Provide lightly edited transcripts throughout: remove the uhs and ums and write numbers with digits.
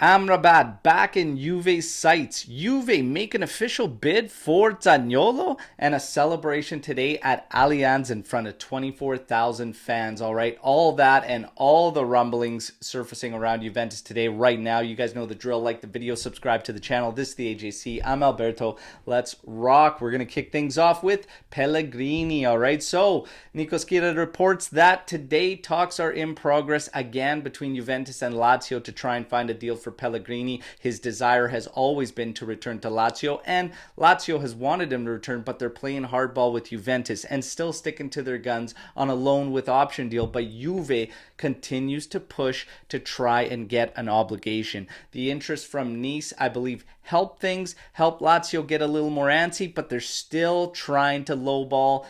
Amrabat back in Juve's sights. Juve make an official bid for Zaniolo and a celebration today at Allianz in front of 24,000 fans. All right, all that and all the rumblings surfacing around Juventus today right now. You guys know the drill. Like the video, subscribe to the channel. This is the AJC. I'm Alberto. Let's rock. We're going to kick things off with Pellegrini. All right, so Nico Schira reports that today talks are in progress again between Juventus and Lazio to try and find a deal for Pellegrini. His desire has always been to return to Lazio, and Lazio has wanted him to return, but they're playing hardball with Juventus and still sticking to their guns on a loan with option deal. But Juve continues to push to try and get an obligation. The interest from Nice, I believe, help Lazio get a little more antsy, but they're still trying to lowball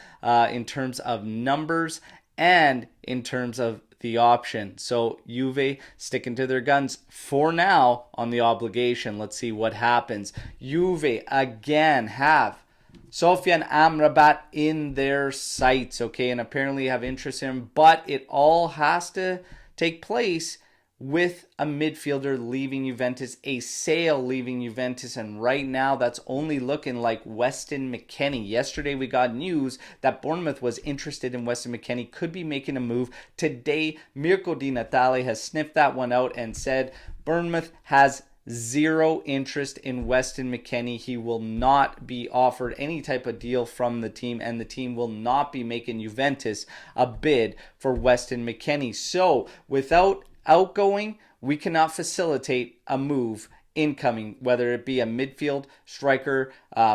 in terms of numbers and in terms of the option. So Juve sticking to their guns for now on the obligation. Let's see what happens. Juve again have Sofyan Amrabat in their sights, okay, and apparently have interest in him, but it all has to take place with a midfielder leaving Juventus, a sale leaving Juventus, and right now that's only looking like Weston McKennie. Yesterday we got news that Bournemouth was interested in Weston McKennie, could be making a move. Today, Mirko Di Natale has sniffed that one out and said Bournemouth has zero interest in Weston McKennie. He will not be offered any type of deal from the team, and the team will not be making Juventus a bid for Weston McKennie. So without outgoing, we cannot facilitate a move incoming, whether it be a midfield, striker,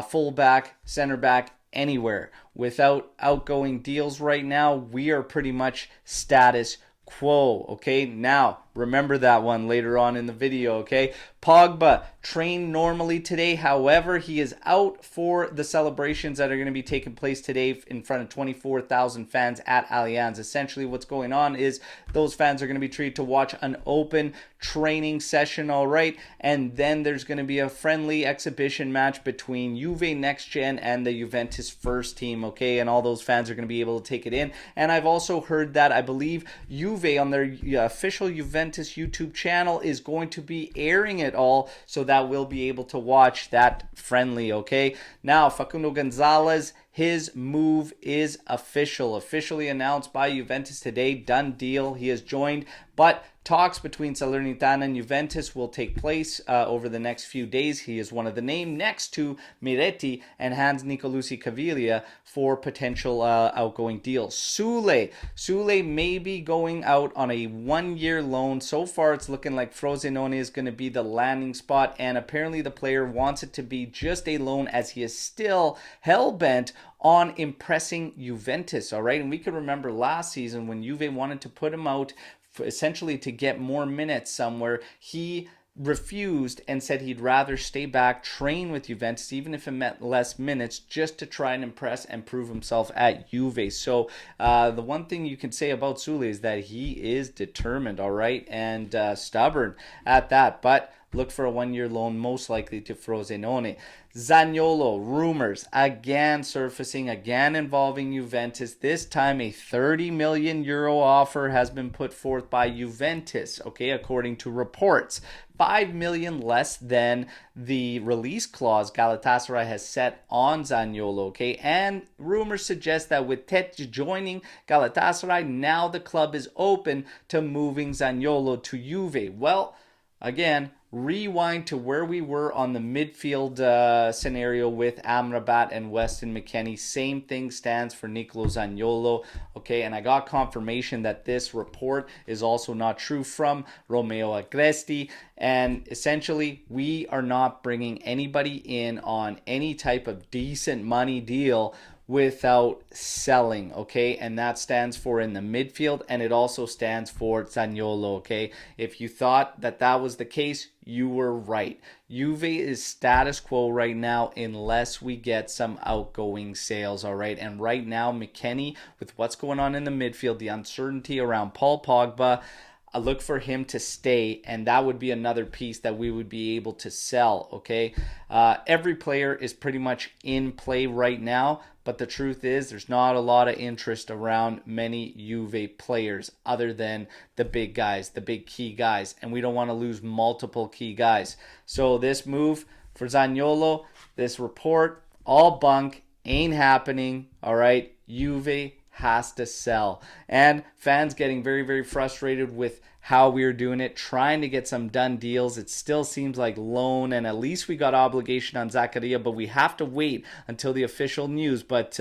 fullback, center back, anywhere. Without outgoing deals right now, we are pretty much status quo. Okay, now remember that one later on in the video. Okay, Pogba trained normally today, however he is out for the celebrations that are going to be taking place today in front of 24,000 fans at Allianz. Essentially what's going on is those fans are going to be treated to watch an open training session, all right, and then there's going to be a friendly exhibition match between Juve Next Gen and the Juventus first team, okay, and all those fans are going to be able to take it in. And I've also heard that I believe Juve on their official Juventus YouTube channel is going to be airing it all, so that we'll be able to watch that friendly, okay? Now, Facundo Gonzalez, his move is officially announced by Juventus today. Done deal. He has joined, but talks between Salernitana and Juventus will take place over the next few days. He is one of the names next to Miretti and Hans Nicolucci Caviglia for potential outgoing deals. Soule may be going out on a one-year loan. So far, it's looking like Frosinone is going to be the landing spot, and apparently the player wants it to be just a loan, as he is still hell-bent on impressing Juventus, all right? And we could remember last season when Juve wanted to put him out essentially to get more minutes somewhere. He refused and said he'd rather stay back, train with Juventus, even if it meant less minutes, just to try and impress and prove himself at Juve. So the one thing you can say about Soule is that he is determined, all right, and stubborn at that. But look for a one-year loan, most likely to Frosinone. Zaniolo, rumors again surfacing, again involving Juventus. This time a 30 million euro offer has been put forth by Juventus, okay, according to reports. 5 million less than the release clause Galatasaray has set on Zaniolo, okay? And rumors suggest that with Tete joining Galatasaray, now the club is open to moving Zaniolo to Juve. Well, again, rewind to where we were on the midfield scenario with Amrabat and Weston McKennie. Same thing stands for Nicolo Zaniolo. Okay, and I got confirmation that this report is also not true from Romeo Agresti. And essentially, we are not bringing anybody in on any type of decent money deal without selling, okay? And that stands for in the midfield, and it also stands for Zaniolo, okay? If you thought that that was the case, you were right. Juve is status quo right now unless we get some outgoing sales, all right? And right now, McKennie, with what's going on in the midfield, the uncertainty around Paul Pogba, look for him to stay, and that would be another piece that we would be able to sell. Okay, every player is pretty much in play right now, but the truth is there's not a lot of interest around many Juve players other than the big guys, the big key guys, and we don't want to lose multiple key guys. So this move for Zaniolo, this report, all bunk, ain't happening. All right, Juve has to sell. And fans getting very, very frustrated with how we are doing it, trying to get some done deals. It still seems like loan, and at least we got obligation on Zakaria, but we have to wait until the official news. But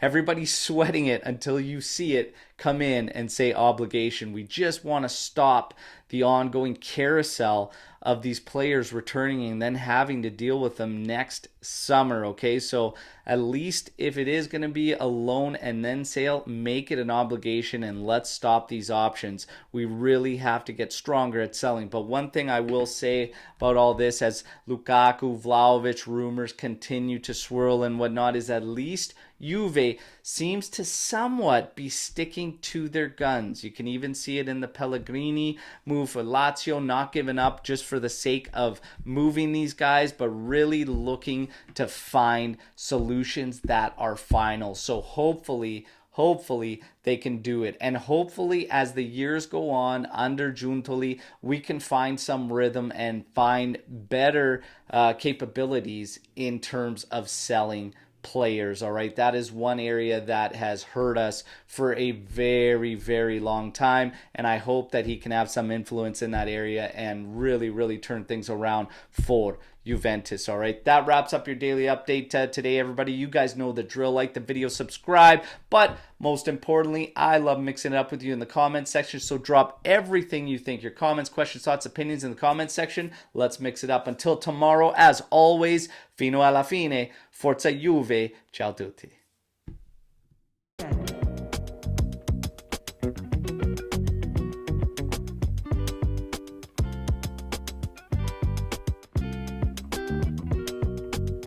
everybody's sweating it until you see it come in and say obligation. We just want to stop the ongoing carousel of these players returning and then having to deal with them next summer. Okay, so at least if it is going to be a loan and then sale, make it an obligation and let's stop these options. We really have to get stronger at selling. But one thing I will say about all this, as Lukaku, Vlahovic rumors continue to swirl and whatnot, is at least Juve seems to somewhat be sticking to their guns. You can even see it in the Pellegrini move for Lazio, not giving up just for the sake of moving these guys, but really looking to find solutions that are final. So hopefully they can do it. And hopefully as the years go on under Giuntoli, we can find some rhythm and find better capabilities in terms of selling players. All right, that is one area that has hurt us for a very, very long time, and I hope that he can have some influence in that area and really turn things around for Juventus. All right, that wraps up your daily update today, everybody. You guys know the drill. Like the video, subscribe, but most importantly, I love mixing it up with you in the comments section, so drop everything you think, your comments, questions, thoughts, opinions in the comments section. Let's mix it up. Until tomorrow, as always, fino alla fine, forza Juve, ciao tutti.